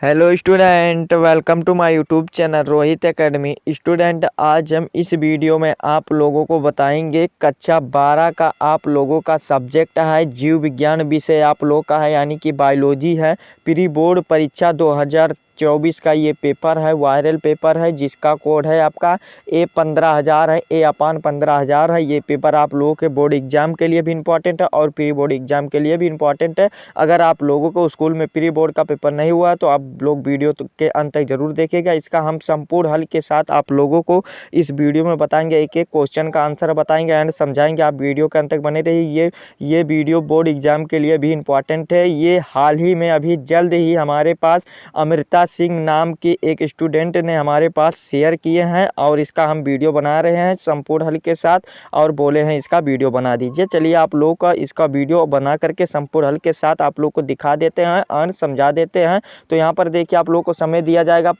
Hello student, welcome to my YouTube channel Rohit academy. Student, आज हम इस वीडियो में आप लोगों को बताएंगे कक्षा 12 का आप लोगों का सब्जेक्ट है जीव विज्ञान विषय आप लोग का है, यानी कि बायोलॉजी है। प्री बोर्ड परीक्षा 2024 का ये पेपर है, वायरल पेपर है, जिसका कोड है आपका A15000 है, A/15,000 है। ये पेपर आप लोगों के बोर्ड एग्जाम के लिए भी इम्पॉर्टेंट है और प्री बोर्ड एग्जाम के लिए भी इम्पॉर्टेंट है। अगर आप लोगों को स्कूल में प्री बोर्ड का पेपर नहीं हुआ तो आप लोग वीडियो के अंत तक जरूर देखिएगा। इसका हम संपूर्ण हल के साथ आप लोगों को इस वीडियो में बताएंगे, एक एक क्वेश्चन का आंसर बताएंगे एंड समझाएंगे। आप वीडियो के अंत तक बने रहिए। ये वीडियो बोर्ड एग्जाम के लिए भी इम्पॉर्टेंट है। ये हाल ही में अभी जल्द ही हमारे पास अमृता सिंह नाम की एक स्टूडेंट ने हमारे पास शेयर किए हैं और इसका हम वीडियो बना रहे हैं संपूर्ण हल के साथ, और बोले हैं इसका वीडियो बना दीजिए। चलिए आप लोगों का इसका वीडियो बना करके संपूर्ण हल के साथ आप लोग को दिखा देते हैं और समझा देते हैं। तो यहाँ पर देखिए आप लोग को समय दिया जाएगा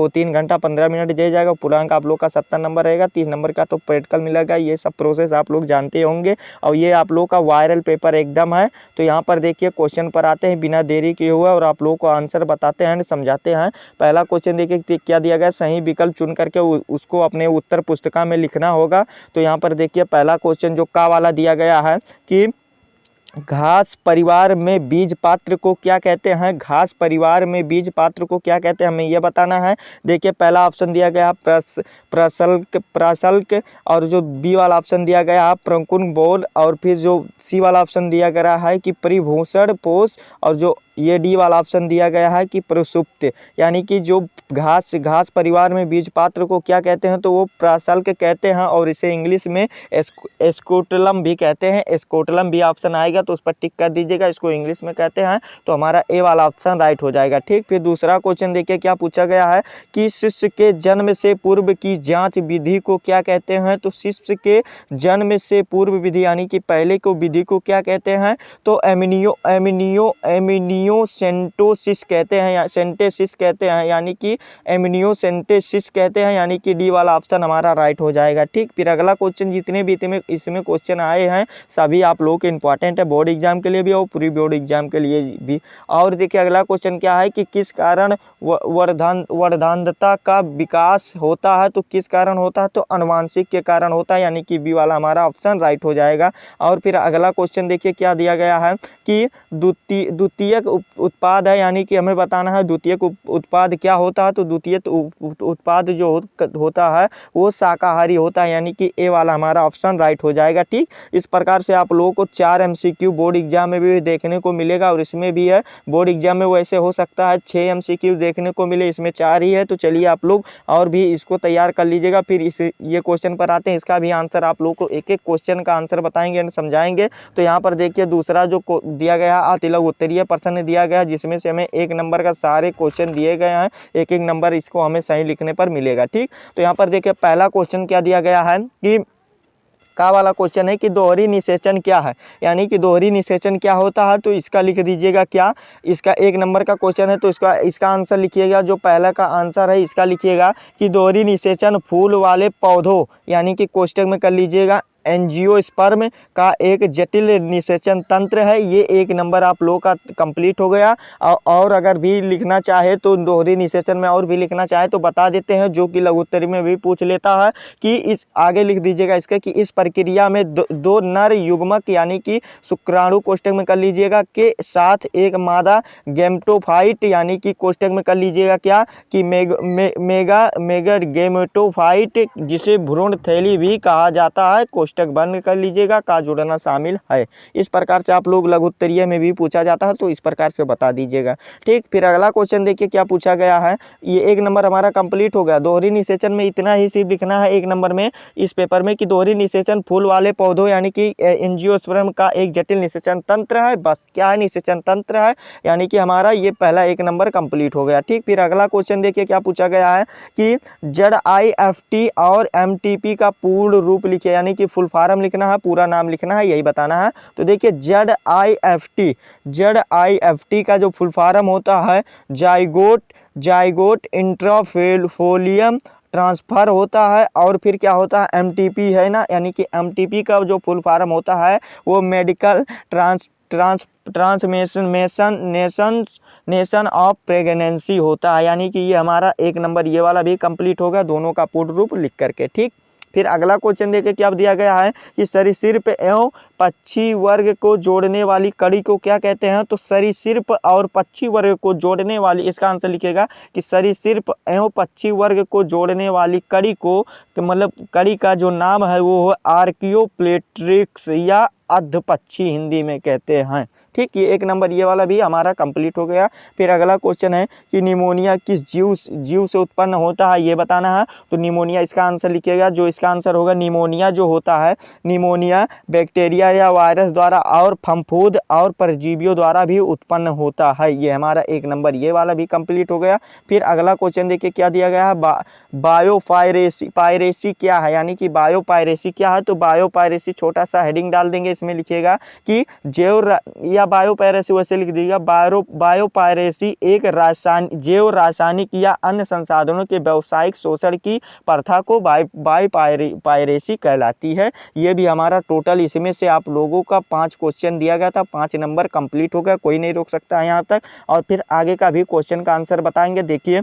3 घंटा 15 मिनट दिया जाएगा। पूर्णांक आप लोग का 70 नंबर रहेगा, 30 नंबर का तो प्रैक्टिकल मिलेगा। ये सब प्रोसेस आप लोग जानते होंगे और ये आप लोग का वायरल पेपर एकदम है। तो यहाँ पर देखिए क्वेश्चन पर आते हैं बिना देरी किए हुए और आप लोगों को आंसर बताते हैं, समझाते हैं। पहला क्वेश्चन देखिए क्या दिया गया, सही विकल्प चुन करके उसको अपने उत्तर पुस्तिका में लिखना होगा। तो यहाँ पर देखिए पहला क्वेश्चन जो का वाला दिया गया है कि घास परिवार में बीज पात्र को क्या कहते हैं। घास परिवार में बीज पात्र को क्या कहते हैं, हमें यह बताना है। देखिए पहला ऑप्शन दिया गया प्रासल्क और जो बी वाला ऑप्शन दिया गया है प्रकुन बोल, और फिर जो सी वाला ऑप्शन दिया गया है कि परिभूषण पोष, और जो ये डी वाला ऑप्शन दिया गया है कि प्रसुप्त। यानी कि जो घास परिवार में बीज पात्र को क्या कहते हैं तो वो प्रासल्क कहते हैं और इसे इंग्लिश में एस्कोटलम भी कहते हैं। एस्कोटलम भी ऑप्शन आएगा तो उस पर टिक कर दीजिएगा, इसको इंग्लिश में कहते हैं। तो हमारा ए वाला ऑप्शन राइट हो जाएगा। ठीक, फिर दूसरा क्वेश्चन देखिए क्या पूछा गया है कि शिशु के जन्म से पूर्व की जांच विधि को क्या कहते हैं। तो शिशु के जन्म से पूर्व विधि यानी कि पहले को विधि को क्या कहते हैं तो एमनियोसेंटोसिस कहते हैं या सेंटेसिस कहते हैं, यानी कि एमनियोसेंटेसिस कहते हैं, यानी कि डी वाला ऑप्शन हमारा राइट हो जाएगा। ठीक, फिर अगला क्वेश्चन जितने भी इसमें क्वेश्चन आए हैं सभी आप लोगों के इंपॉर्टेंट है, बोर्ड एग्जाम के लिए भी और प्री बोर्ड एग्जाम के लिए भी। और देखिए अगला क्वेश्चन क्या है कि किस कारण वर्धांधता का विकास होता है। तो किस कारण होता है तो अनुवांशिक के कारण होता है, यानी कि बी वाला हमारा ऑप्शन राइट हो जाएगा। और फिर अगला क्वेश्चन देखिए क्या दिया गया है कि द्वितीयक उत्पाद है, यानी कि हमें बताना है द्वितीयक उत्पाद क्या होता है। तो द्वितीयक उत्पाद जो होता है वो शाकाहारी होता है, यानी कि ए वाला हमारा ऑप्शन राइट हो जाएगा। ठीक, इस प्रकार से आप लोगों को 4 MCQ बोर्ड एग्जाम में भी देखने को मिलेगा और इसमें भी है। बोर्ड एग्जाम में वैसे हो सकता है 6 MCQ देखने को मिले, इसमें 4 ही है। तो चलिए आप लोग और भी इसको तैयार कर लीजिएगा। फिर ये क्वेश्चन पर आते हैं, इसका भी आंसर आप लोग को एक एक क्वेश्चन का आंसर बताएंगे एंड समझाएंगे। तो यहाँ पर देखिए दूसरा जो दिया गया अतिलघु उत्तरीय प्रश्न दिया गया जिसमें से हमें 1 नंबर का सारे क्वेश्चन दिए गए हैं, एक एक नंबर इसको हमें सही लिखने पर मिलेगा। ठीक, तो यहाँ पर देखिए पहला क्वेश्चन क्या दिया गया है कि का वाला क्वेश्चन है कि दोहरी निषेचन क्या है, यानी कि दोहरी निषेचन क्या होता है। तो इसका लिख दीजिएगा क्या, इसका 1 नंबर का क्वेश्चन है तो इसका आंसर लिखिएगा। जो पहला का आंसर है इसका लिखिएगा कि दोहरी निषेचन फूल वाले पौधों, यानी कि कोष्टक में कर लीजिएगा एंजियोस्पर्म का एक जटिल निषेचन तंत्र है। ये 1 नंबर आप लोगों का कंप्लीट हो गया। और अगर भी लिखना चाहे तो दोहरी निषेचन में और भी लिखना चाहे तो बता देते हैं, जो कि लघुत्तरी में भी पूछ लेता है कि इस आगे लिख दीजिएगा इसके कि इस प्रक्रिया में दो नर युग्मक यानी कि शुक्राणु कोष्टक में कर लीजिएगा के साथ एक मादा गैमेटोफाइट, यानी कि कोष्टक में कर लीजिएगा क्या कि मेगा गैमेटोफाइट, जिसे भ्रूण थैली भी कहा जाता है, कोष्टक बंद कर लीजिएगा, का जुड़ना शामिल है। इस प्रकार से आप लोग लघुत्तरीय में भी पूछा जाता है तो इस प्रकार से बता दीजिएगा। ठीक, फिर अगला क्वेश्चन देखिए क्या पूछा गया है। ये 1 नंबर हमारा कंप्लीट हो गया। दोहरी निषेचन में इतना ही सिर्फ लिखना है 1 नंबर में इस पेपर में कि दोहरी निषेचन फूल वाले पौधों यानी कि एंजियोस्पर्म का एक जटिल निषेचन तंत्र है। बस क्या है, निषेचन तंत्र है, यानी कि हमारा ये पहला 1 नंबर कंप्लीट हो गया। ठीक, फिर अगला क्वेश्चन देखिए क्या पूछा गया है कि ZIFT और MTP का पूर्ण रूप लिखिए, यानी कि फुल फॉर्म लिखना है, पूरा नाम लिखना है, यही बताना है। तो देखिए ZIFT का जो फुल फॉर्म होता है जाइगोट इंट्राफोलियम ट्रांसफर होता है। और फिर क्या होता है MTP है ना, यानी कि MTP का जो फुल फॉर्म होता है वो मेडिकल ट्रांसमेशन ऑफ प्रेगनेंसी होता है, यानी कि ये हमारा 1 नंबर ये वाला भी कंप्लीट हो गया, दोनों का पूर्ण रूप लिख करके। ठीक, फिर अगला क्वेश्चन देखिए क्या दिया गया है कि सरीसृप एवं पक्षी वर्ग को जोड़ने वाली कड़ी को क्या कहते हैं। तो सरीसृप और पक्षी वर्ग को जोड़ने वाली, इसका आंसर लिखिएगा कि सरीसृप एवं पक्षी वर्ग को जोड़ने वाली कड़ी को, मतलब कड़ी का जो नाम है वो आर्कियोप्लेट्रिक्स या अधपक्षी हिंदी में कहते हैं। ठीक, ये 1 नंबर ये वाला भी हमारा कंप्लीट हो गया। फिर अगला क्वेश्चन है कि निमोनिया किस जीव से उत्पन्न होता है, ये बताना है। तो निमोनिया, इसका आंसर लिखिएगा, जो इसका आंसर होगा निमोनिया जो होता है, निमोनिया बैक्टीरिया या वायरस द्वारा और फफूंद और परजीवियों द्वारा भी उत्पन्न होता है। ये हमारा 1 नंबर ये वाला भी कंप्लीट हो गया। फिर अगला क्वेश्चन देखिए क्या दिया गया है, पायरेसी क्या है, यानी कि बायोपायरेसी क्या है। तो बायोपायरेसी छोटा सा हेडिंग डाल देंगे, इसमें लिखिएगा कि या बायोपायरेसी वैसे लिख दीजिएगा, बायोपायरेसी एक जैव रासायनिक या अन्य संसाधनों के व्यावसायिक शोषण की प्रथा को बायोपायरेसी कहलाती है। ये भी हमारा टोटल, इसमें से आप लोगों का 5 क्वेश्चन दिया गया था, 5 नंबर कंप्लीट हो गया, कोई नहीं रोक सकता है यहाँ तक। और फिर आगे का भी क्वेश्चन का आंसर बताएंगे। देखिए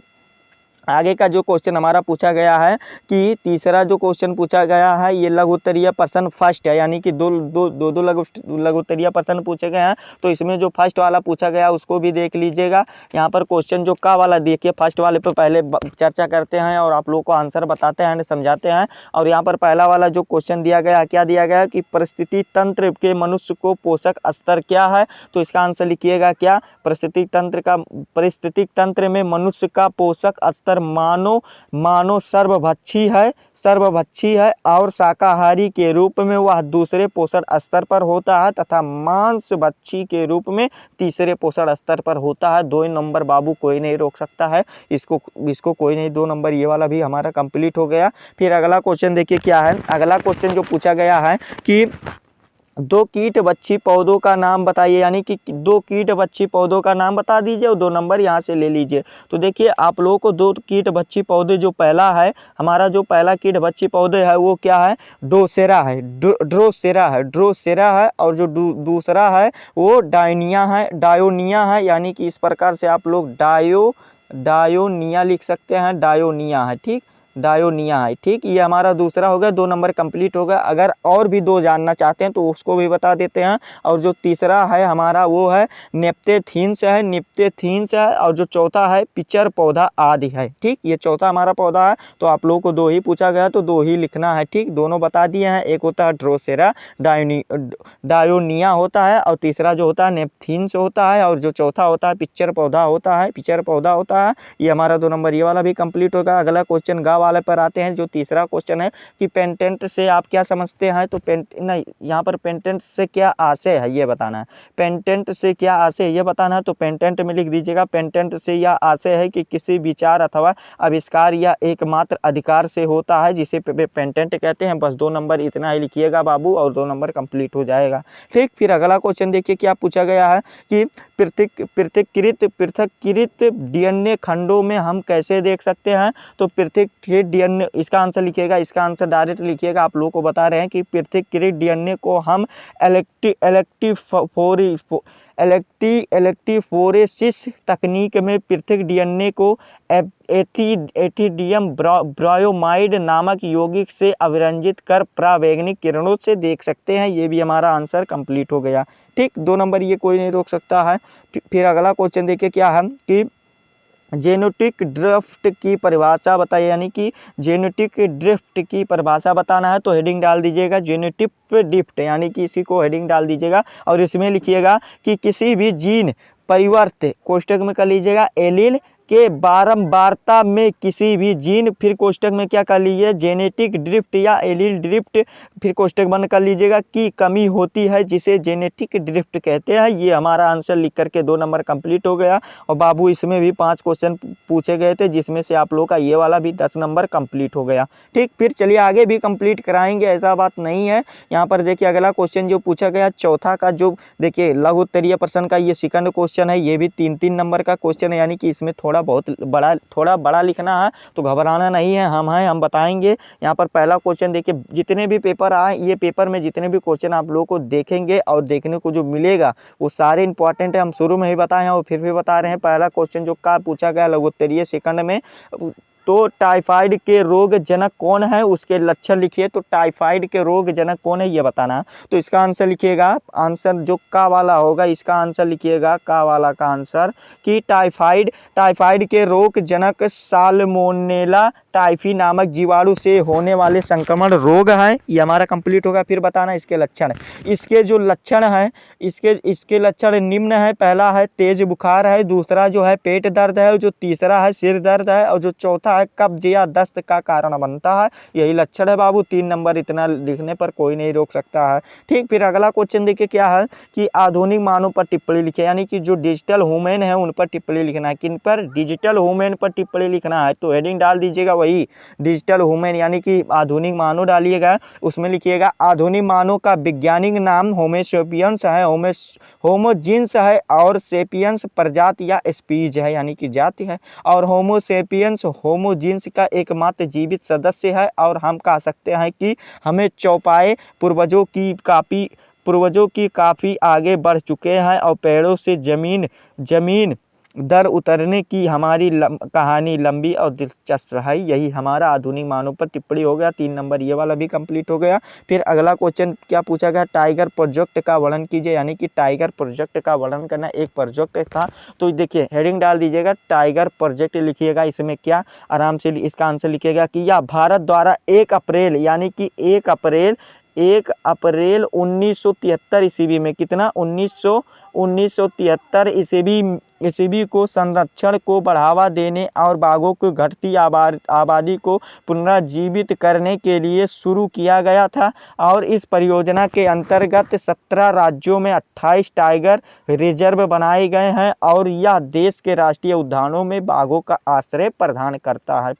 आगे का जो क्वेश्चन हमारा पूछा गया है कि तीसरा जो क्वेश्चन पूछा गया है ये लघु उत्तरीय प्रश्न फर्स्ट है, यानी कि दो लघु उत्तरीय प्रश्न पूछे गए हैं। तो इसमें जो फर्स्ट वाला पूछा गया उसको भी देख लीजिएगा। यहाँ पर क्वेश्चन जो का वाला देखिए, फर्स्ट वाले पर पहले चर्चा करते हैं और आप लोग को आंसर बताते हैं, समझाते हैं। और यहाँ पर पहला वाला जो क्वेश्चन दिया गया, क्या दिया गया कि परिस्थिति तंत्र के मनुष्य को पोषक स्तर क्या है। तो इसका आंसर लिखिएगा क्या, परिस्थितिक तंत्र में मनुष्य का पोषक स्तर मानो सर्वभक्षी है और शाकाहारी के रूप में वह दूसरे पोषण स्तर पर होता है तथा मांसभक्षी के रूप में तीसरे पोषण स्तर पर होता है। 2 नंबर बाबू कोई नहीं रोक सकता है, इसको कोई नहीं। 2 नंबर ये वाला भी हमारा कंप्लीट हो गया। फिर अगला क्वेश्चन देखिए क्या है। अगला क्वेश्चन जो पूछा गया है कि 2 कीटभक्षी पौधों का नाम बताइए, यानी कि 2 कीटभक्षी पौधों का नाम बता दीजिए और 2 नंबर यहाँ से ले लीजिए। तो देखिए आप लोगों को 2 कीटभक्षी पौधे, जो पहला है हमारा, जो पहला कीटभक्षी पौधे है वो क्या है, ड्रोसेरा है। और जो दूसरा है वो डायोनिया है, यानी कि इस प्रकार से आप लोग डायोनिया लिख सकते हैं, डायोनिया है। ठीक, डायोनिया है। ठीक, ये हमारा दूसरा हो गया, 2 नंबर कंप्लीट हो गया। अगर और भी 2 जानना चाहते हैं तो उसको भी बता देते हैं। और जो तीसरा है हमारा वो है निप्तेथीन्स है। और जो चौथा है पिचर पौधा आदि है। ठीक, ये चौथा हमारा पौधा है। तो आप लोगों को 2 ही पूछा गया तो 2 ही लिखना है। ठीक, दोनों बता दिए हैं, एक होता है ड्रोसेरा डायोनिया होता है और तीसरा जो होता है नेप्थीन्स होता है और जो चौथा होता है पिचर पौधा होता है। ये हमारा 2 नंबर ये वाला भी कंप्लीट होगा। अगला क्वेश्चन वाले पर आते हैं। जो तीसरा क्वेश्चन है कि पेटेंट से आप क्या समझते हैं। तो यहाँ पर पेटेंट से क्या आशय है ये बताना है। पेटेंट से क्या आशय ये बताना है। तो पेटेंट में लिख दीजिएगा, पेटेंट से यह आशय है कि किसी विचार अथवा आविष्कार या एकमात्र अधिकार से होता है जिसे पेटेंट कहते हैं। बस 2 नंबर इतना ही लिखिएगा बाबू और 2 नंबर कंप्लीट हो जाएगा। ठीक, फिर अगला क्वेश्चन देखिए क्या पूछा गया है कि पृथक्कृत डीएनए खंडों में हम कैसे देख सकते हैं। तो पृथक्कृत डीएनए, इसका आंसर लिखिएगा, इसका आंसर डायरेक्ट लिखिएगा। आप लोगों को बता रहे हैं कि पृथक्कृत डीएनए को हम इलेक्ट्रोफोरेसिस तकनीक में पृथक डीएनए को एथिडियम ब्रोमाइड नामक यौगिक से अभिरंजित कर परावैज्ञानिक किरणों से देख सकते हैं। ये भी हमारा आंसर कंप्लीट हो गया। ठीक, 2 नंबर ये कोई नहीं रोक सकता है। फिर अगला क्वेश्चन देखिए क्या है कि जेनेटिक ड्रिफ्ट की परिभाषा बताइए, यानी कि जेनेटिक ड्रिफ्ट की परिभाषा बताना है। तो हेडिंग डाल दीजिएगा जेनेटिक ड्रिफ्ट, यानी कि इसी को हेडिंग डाल दीजिएगा और इसमें लिखिएगा कि किसी भी जीन परिवर्तन कोष्टक में कर लीजिएगा एलील के बारंबारता में किसी भी जीन, फिर कोष्टक में क्या कर लीजिए जेनेटिक ड्रिफ्ट या एलील ड्रिफ्ट, फिर कोष्टक बंद कर लीजिएगा, की कमी होती है जिसे जेनेटिक ड्रिफ्ट कहते हैं। ये हमारा आंसर लिख करके 2 नंबर कंप्लीट हो गया। और बाबू इसमें भी 5 क्वेश्चन पूछे गए थे जिसमें से आप लोग का ये वाला भी 10 नंबर कंप्लीट हो गया। ठीक, फिर चलिए आगे भी कंप्लीट कराएंगे, ऐसा बात नहीं है। यहाँ पर देखिए अगला क्वेश्चन जो पूछा गया चौथा का, जो देखिए लघु उत्तरीय प्रश्न का ये सेकंड क्वेश्चन है, ये भी 3-3 नंबर का क्वेश्चन है, यानी कि इसमें थोड़ा बहुत बड़ा, थोड़ा बड़ा लिखना है तो घबराना नहीं है, हम बताएंगे। यहाँ पर पहला क्वेश्चन देखिए, जितने भी पेपर आए ये पेपर में जितने भी क्वेश्चन आप लोगों को देखेंगे और देखने को जो मिलेगा वो सारे इंपॉर्टेंट है। हम शुरू में ही बताए हैं और फिर भी बता रहे हैं। पहला क्वेश्चन जो का पूछा गया लघुत्तरीय सेकंड में, तो टाइफाइड के रोग जनक कौन है, उसके लक्षण लिखिए। तो टाइफाइड के रोग जनक कौन है ये बताना है। तो इसका आंसर लिखिएगा, आंसर जो का वाला होगा इसका आंसर लिखिएगा, का वाला का आंसर कि टाइफाइड के रोग जनक साल्मोनेला टाइफी नामक जीवाणु से होने वाले संक्रमण रोग है। ये हमारा कंप्लीट होगा। फिर बताना इसके लक्षण। इसके जो लक्षण है, इसके लक्षण निम्न है। पहला है तेज बुखार है, दूसरा जो है पेट दर्द है, जो तीसरा है सिर दर्द है, और जो चौथा है कब्ज या दस्त का कारण बनता है। यही लक्षण है बाबू। 3 नंबर इतना लिखने पर कोई नहीं रोक सकता है। ठीक, फिर अगला क्वेश्चन देखिए क्या है कि आधुनिक मानव पर टिप्पणी लिखे, यानी कि जो डिजिटल ह्यूमन है उन पर टिप्पणी लिखना है। किन पर? डिजिटल ह्यूमन पर टिप्पणी लिखना है। तो हेडिंग डाल दीजिएगा वही डिजिटल ह्यूमन, यानी कि आधुनिक मानव डालिएगा। उसमें लिखिएगा आधुनिक मानव का वैज्ञानिक नाम होमोसेपियंस है, होमोजीन्स है, और सेपियंस प्रजाति या स्पीज है, यानी कि जाति है। और होमोसेपियंस होमोजीन्स का एकमात्र जीवित सदस्य है। और हम कह सकते हैं कि हमें चौपाए पूर्वजों की काफ़ी आगे बढ़ चुके हैं और पेड़ों से जमीन दर उतरने की हमारी कहानी लंबी और दिलचस्प है। यही हमारा आधुनिक मानव पर टिप्पणी हो गया। 3 नंबर ये वाला भी कंप्लीट हो गया। फिर अगला क्वेश्चन क्या पूछा गया, टाइगर प्रोजेक्ट का वर्णन कीजिए, यानी कि टाइगर प्रोजेक्ट का वर्णन करना। एक प्रोजेक्ट था, तो देखिए हेडिंग डाल दीजिएगा टाइगर प्रोजेक्ट लिखिएगा। इसमें क्या आराम से इसका आंसर लिखिएगा कि यह भारत द्वारा 1 अप्रैल यानी कि 1 अप्रैल 1973 ईस्वी में, कितना 1973 ईस्वी को संरक्षण को बढ़ावा देने और बाघों की घटती आबादी को पुनर्जीवित करने के लिए शुरू किया गया था। और इस परियोजना के अंतर्गत 17 राज्यों में 28 टाइगर रिजर्व बनाए गए हैं और यह देश के राष्ट्रीय उद्यानों में बाघों का आश्रय प्रदान करता है।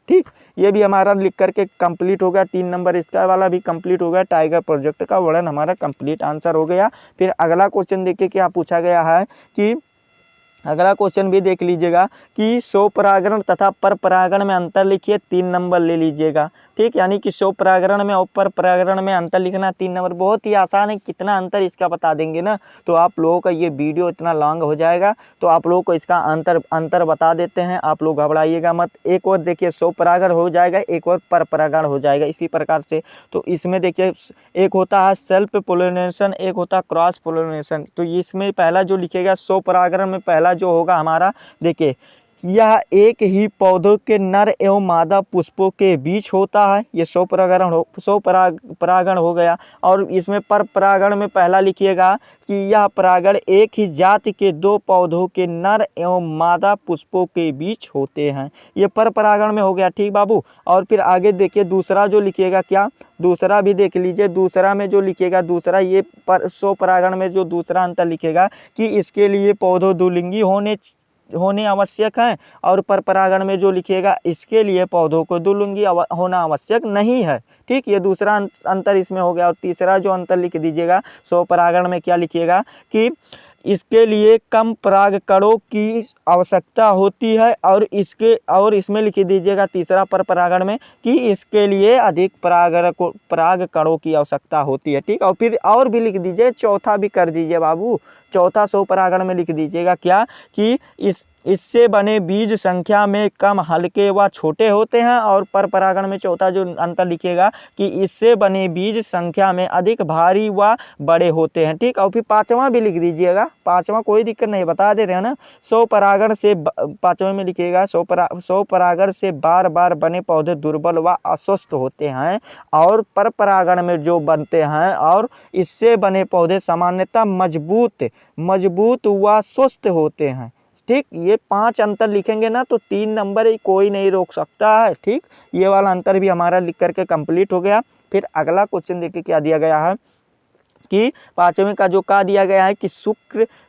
ठीक, ये भी हमारा लिख करके कंप्लीट हो गया। 3 नंबर इसका वाला भी कंप्लीट हो गया। टाइगर प्रोजेक्ट का वर्णन हमारा कंप्लीट आंसर हो गया। फिर अगला क्वेश्चन देखिए क्या पूछा गया है कि अगला क्वेश्चन भी देख लीजिएगा कि स्वपरागण तथा परपरागण में अंतर लिखिए। 3 नंबर ले लीजिएगा। ठीक, यानी कि स्वपरागण में और परपरागण में अंतर लिखना। 3 नंबर बहुत ही आसान है। कितना अंतर इसका बता देंगे ना तो आप लोगों का ये वीडियो इतना लॉन्ग हो जाएगा। तो आप लोगों को इसका अंतर बता देते हैं, आप लोग घबराइएगा मत। एक और देखिए स्वपरागण हो जाएगा, एक और परपरागण हो जाएगा, इसी प्रकार से। तो इसमें देखिए एक होता है सेल्फ पोलिनेशन, एक होता है क्रॉस पोलिनेशन। तो इसमें पहला जो लिखेगा स्वपरागण में पहला जो होगा हमारा, देखिए यह एक ही पौधों के नर एवं मादा पुष्पों के बीच होता है। ये स्वपरागण हो गया। और इसमें परपरागण में पहला लिखिएगा कि यह परागण एक ही जाति के 2 पौधों के नर एवं मादा पुष्पों के बीच होते हैं। ये परपरागण में हो गया। ठीक बाबू। और फिर आगे देखिए दूसरा जो लिखिएगा क्या, दूसरा भी देख लीजिए। दूसरा में जो लिखिएगा, दूसरा ये स्वपरागण में जो दूसरा अंतर लिखेगा कि इसके लिए पौधों द्विलिंगी होने आवश्यक है। और परपरागण में जो लिखिएगा इसके लिए पौधों को द्विलिंगी होना आवश्यक नहीं है। ठीक, ये दूसरा अंतर इसमें हो गया। और तीसरा जो अंतर लिख दीजिएगा स्वपरागण में क्या लिखिएगा कि इसके लिए कम परागकणों की आवश्यकता होती है। और इसमें लिख दीजिएगा तीसरा परपरागण में कि इसके लिए अधिक परागकणों की आवश्यकता होती है। ठीक, और फिर और भी लिख दीजिए, चौथा भी कर दीजिए बाबू। चौथा स्वपरागण में लिख दीजिएगा क्या कि इससे बने बीज संख्या में कम हल्के व छोटे होते हैं। और परपरागण में चौथा जो अंतर लिखिएगा कि इससे बने बीज संख्या में अधिक भारी व बड़े होते हैं। ठीक, और फिर पांचवा भी लिख दीजिएगा। पांचवा कोई दिक्कत नहीं, बता दे रहे हैं ना। स्वपरागण से पांचवें में लिखिएगा स्वपरागण से बार बार बने पौधे दुर्बल व अस्वस्थ होते हैं। और परपरागण में जो बनते हैं और इससे बने पौधे सामान्यतः मजबूत व स्वस्थ होते हैं। ठीक, ये 5 अंतर लिखेंगे ना तो 3 नंबर कोई नहीं रोक सकता है। ठीक, ये वाला अंतर भी हमारा लिख करके कंप्लीट हो गया। फिर अगला क्वेश्चन देखिए क्या दिया गया है कि 5वें का जो का दिया गया है कि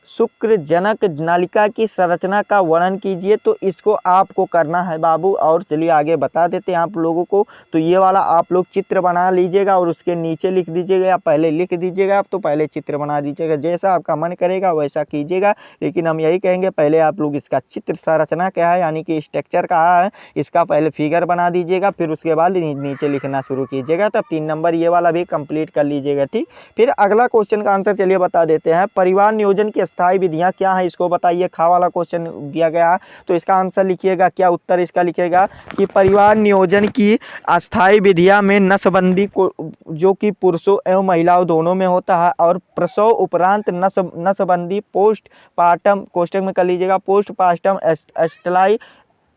शुक्रजनक नलिका की संरचना का वर्णन कीजिए। तो इसको आपको करना है बाबू, और चलिए आगे बता देते हैं आप लोगों को। तो ये वाला आप लोग चित्र बना लीजिएगा और उसके नीचे लिख दीजिएगा, या पहले लिख दीजिएगा आप, तो पहले चित्र बना दीजिएगा, जैसा आपका मन करेगा वैसा कीजिएगा। लेकिन हम यही कहेंगे पहले आप लोग इसका चित्र संरचना क्या है यानी कि स्ट्रक्चर कहाँ है, इसका पहले फिगर बना दीजिएगा, फिर उसके बाद नीचे लिखना शुरू कीजिएगा। तब 3 नंबर ये वाला भी कंप्लीट कर लीजिएगा, ठीक। फिर अगला क्वेश्चन का आंसर चलिए बता देते हैं। परिवार नियोजन की अस्थायी विधियां क्या है, इसको बताइए। खा वाला क्वेश्चन दिया गया है, तो इसका आंसर लिखिएगा। क्या उत्तर इसका लिखिएगा कि परिवार नियोजन की अस्थायी विधियां में नसबंदी को, जो कि पुरुषों एवं महिलाओं दोनों में होता है, और प्रसव उपरांत नसबंदी पोस्टपार्टम, कोष्टक में कर लीजिएगा, पोस्टपार्टम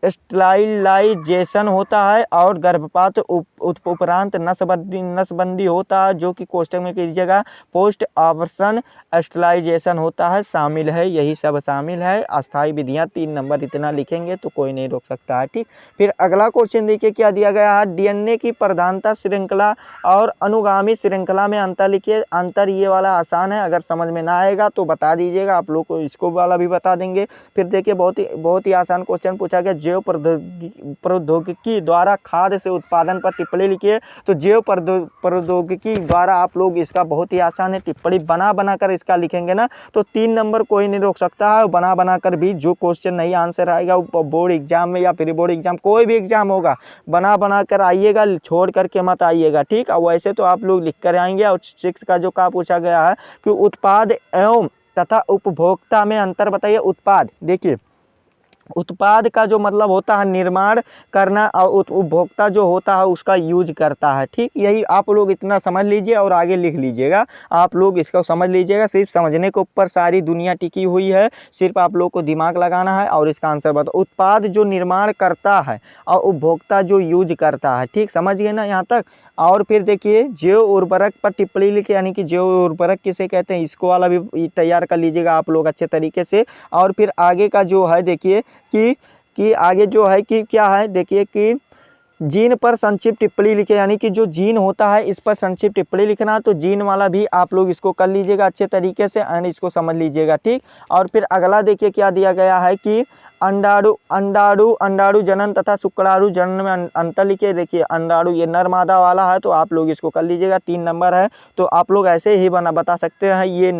स्टलाइलाइजेशन होता है, और गर्भपात उपरांत नसबंदी होता है, जो कि कोष्टक में कीजिएगा पोस्ट ऑपरेशन स्टलाइजेशन होता है। शामिल है, यही सब शामिल है। अस्थायी विधियां 3 नंबर इतना लिखेंगे तो कोई नहीं रोक सकता है, ठीक। फिर अगला क्वेश्चन देखिए क्या दिया गया है। डीएनए की प्रधानता श्रृंखला और अनुगामी श्रृंखला में अंतर लिखिए। अंतर ये वाला आसान है, अगर समझ में ना आएगा तो बता दीजिएगा, आप लोग को इसको वाला भी बता देंगे। फिर देखिए बहुत ही आसान क्वेश्चन पूछा गया। जैव प्रौद्योगिकी द्वारा खाद्य से उत्पादन पर टिप्पणी लिखिए। तो जैव प्रौद्योगिकी द्वारा आप लोग, इसका बहुत ही आसान है, टिप्पणी बना कर इसका लिखेंगे ना तो 3 नंबर कोई नहीं रोक सकता है। बना कर भी जो क्वेश्चन नहीं आंसर आएगा वो बोर्ड एग्जाम में या प्री बोर्ड एग्जाम, कोई भी एग्जाम होगा, बना कर आइएगा, छोड़ करके मत आइएगा, ठीक। और वैसे तो आप लोग लिख कर आएंगे। और 6 का जो का पूछा गया है कि उत्पाद एवं तथा उपभोक्ता में अंतर बताइए। उत्पाद, देखिए उत्पाद का जो मतलब होता है निर्माण करना, और उपभोक्ता जो होता है उसका यूज करता है, ठीक। यही आप लोग इतना समझ लीजिए और आगे लिख लीजिएगा। आप लोग इसको समझ लीजिएगा, सिर्फ समझने के ऊपर सारी दुनिया टिकी हुई है, सिर्फ आप लोग को दिमाग लगाना है और इसका आंसर बताओ। उत्पाद जो निर्माण करता है और उपभोक्ता जो यूज करता है, ठीक, समझ गए ना यहाँ तक। और फिर देखिए जैव उर्वरक पर टिप्पणी लिखे, यानी कि जैव उर्वरक किसे कहते हैं, इसको वाला भी तैयार कर लीजिएगा आप लोग अच्छे तरीके से। और फिर आगे का जो है देखिए कि आगे जो है कि क्या है, देखिए कि जीन पर संक्षिप्त टिप्पणी लिखे, यानी कि जो जीन होता है इस पर संक्षिप्त टिप्पणी लिखना। तो जीन वाला भी आप लोग इसको कर लीजिएगा अच्छे तरीके से एंड इसको समझ लीजिएगा, ठीक। और फिर अगला देखिए क्या दिया गया है कि अंडाणु जनन तथा शुक्राणु जनन में अंतर लिखिए। देखिए अंडाणु ये नर मादा वाला है, तो आप लोग इसको कर लीजिएगा, 3 नंबर है। तो आप लोग ऐसे ही बता सकते हैं, ये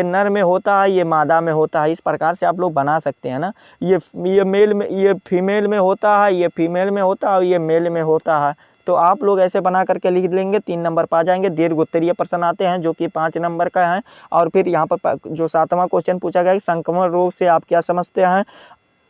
नर में होता है, ये मादा में होता है, इस प्रकार से आप लोग बना सकते हैं ना। ये मेल में, ये फीमेल में होता है, ये फीमेल में होता है और ये मेल में होता है। तो आप लोग ऐसे बना करके लिख लेंगे, 3 नंबर पा जाएंगे। दीर्घ उत्तरीय प्रश्न आते हैं जो कि 5 नंबर का है। और फिर यहाँ पर जो 7वां क्वेश्चन पूछा गया है, संक्रमण रोग से आप क्या समझते हैं,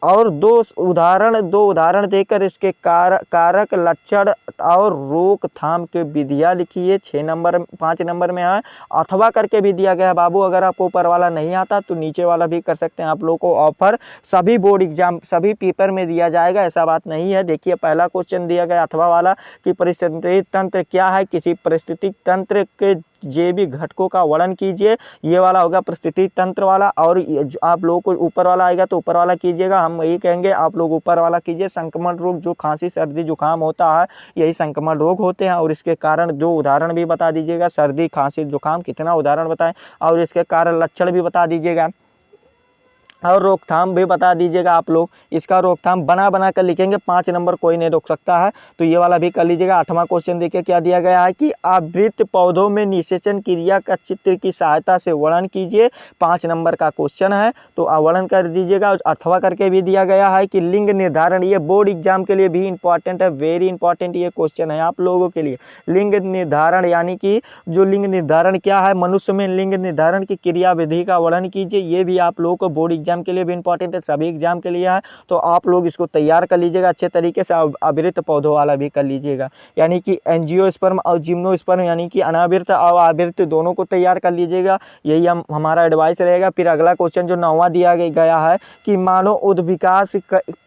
और दो उदाहरण देकर इसके कारक लक्षण और रोकथाम के विधियाँ लिखिए। 5 नंबर में है। अथवा करके भी दिया गया है बाबू, अगर आपको ऊपर वाला नहीं आता तो नीचे वाला भी कर सकते हैं। आप लोगों को ऑफर सभी बोर्ड एग्जाम सभी पेपर में दिया जाएगा, ऐसा बात नहीं है। देखिए पहला क्वेश्चन दिया गया अथवा वाला कि परिस्थितिक तंत्र क्या है, किसी परिस्थितिक तंत्र के जैविक घटकों का वर्णन कीजिए। ये वाला होगा परिस्थिति तंत्र वाला। और आप लोगों को ऊपर वाला आएगा तो ऊपर वाला कीजिएगा, हम यही कहेंगे आप लोग ऊपर वाला कीजिए। संक्रमण रोग जो खांसी सर्दी जुकाम होता है, यही संक्रमण रोग होते हैं। और इसके कारण 2 उदाहरण भी बता दीजिएगा, सर्दी खांसी जुकाम कितना उदाहरण बताएं, और इसके कारण लक्षण भी बता दीजिएगा, और रोकथाम भी बता दीजिएगा। आप लोग इसका रोकथाम बना कर लिखेंगे, 5 नंबर कोई नहीं रोक सकता है। तो ये वाला भी कर लीजिएगा। 8वां क्वेश्चन देखिए क्या दिया गया है कि आवृत पौधों में निषेचन क्रिया का चित्र की सहायता से वर्णन कीजिए। 5 नंबर का क्वेश्चन है, तो वर्णन कर दीजिएगा। 8वां करके भी दिया गया है कि लिंग निर्धारण, ये बोर्ड एग्जाम के लिए भी इंपॉर्टेंट है, वेरी इंपॉर्टेंट ये क्वेश्चन है आप लोगों के लिए। लिंग निर्धारण यानी कि जो लिंग निर्धारण क्या है, मनुष्य में लिंग निर्धारण की क्रिया विधि का वर्णन कीजिए। ये भी आप लोगों को बोर्ड एग्जाम के लिए भी इंपॉर्टेंट है, सभी एग्जाम के लिए है। तो आप लोग इसको तैयार कर लीजिएगा अच्छे तरीके से। आवृत पौधों वाला भी कर लीजिएगा, यानी कि एंजियोस्पर्म और जिम्नोस्पर्म, यानी कि अनावृत और आवृत दोनों को तैयार कर लीजिएगा। यही हमारा एडवाइस रहेगा। फिर अगला क्वेश्चन जो 9वां दिया गया है कि मानव उद्विकास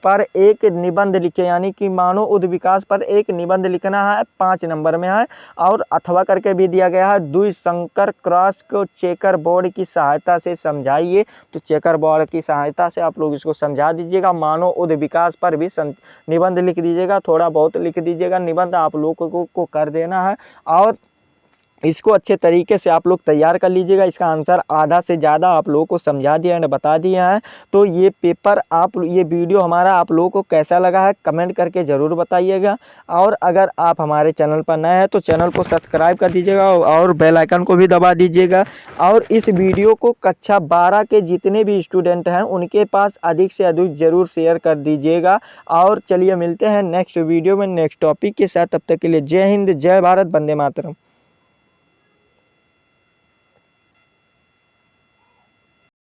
पर एक निबंध लिखे, यानी कि मानव उद्विकास पर एक निबंध लिखना है, 5 नंबर में है। और अथवा करके भी दिया गया है, द्विसंकर क्रॉस को चेकर बोर्ड की सहायता से समझाइए। तो चेकर बोर्ड की सहायता से आप लोग इसको समझा दीजिएगा। मानव उद्विकास पर भी निबंध लिख दीजिएगा, थोड़ा बहुत लिख दीजिएगा, निबंध आप लोगों को कर देना है। और इसको अच्छे तरीके से आप लोग तैयार कर लीजिएगा। इसका आंसर आधा से ज़्यादा आप लोगों को समझा दिया एंड बता दिया है। तो ये पेपर ये वीडियो हमारा आप लोगों को कैसा लगा है कमेंट करके ज़रूर बताइएगा। और अगर आप हमारे चैनल पर नए हैं तो चैनल को सब्सक्राइब कर दीजिएगा और बेल आइकन को भी दबा दीजिएगा। और इस वीडियो को कक्षा 12 के जितने भी स्टूडेंट हैं उनके पास अधिक से अधिक ज़रूर शेयर कर दीजिएगा। और चलिए मिलते हैं नेक्स्ट वीडियो में नेक्स्ट टॉपिक के साथ। तब तक के लिए जय हिंद, जय भारत, वंदे मातरम।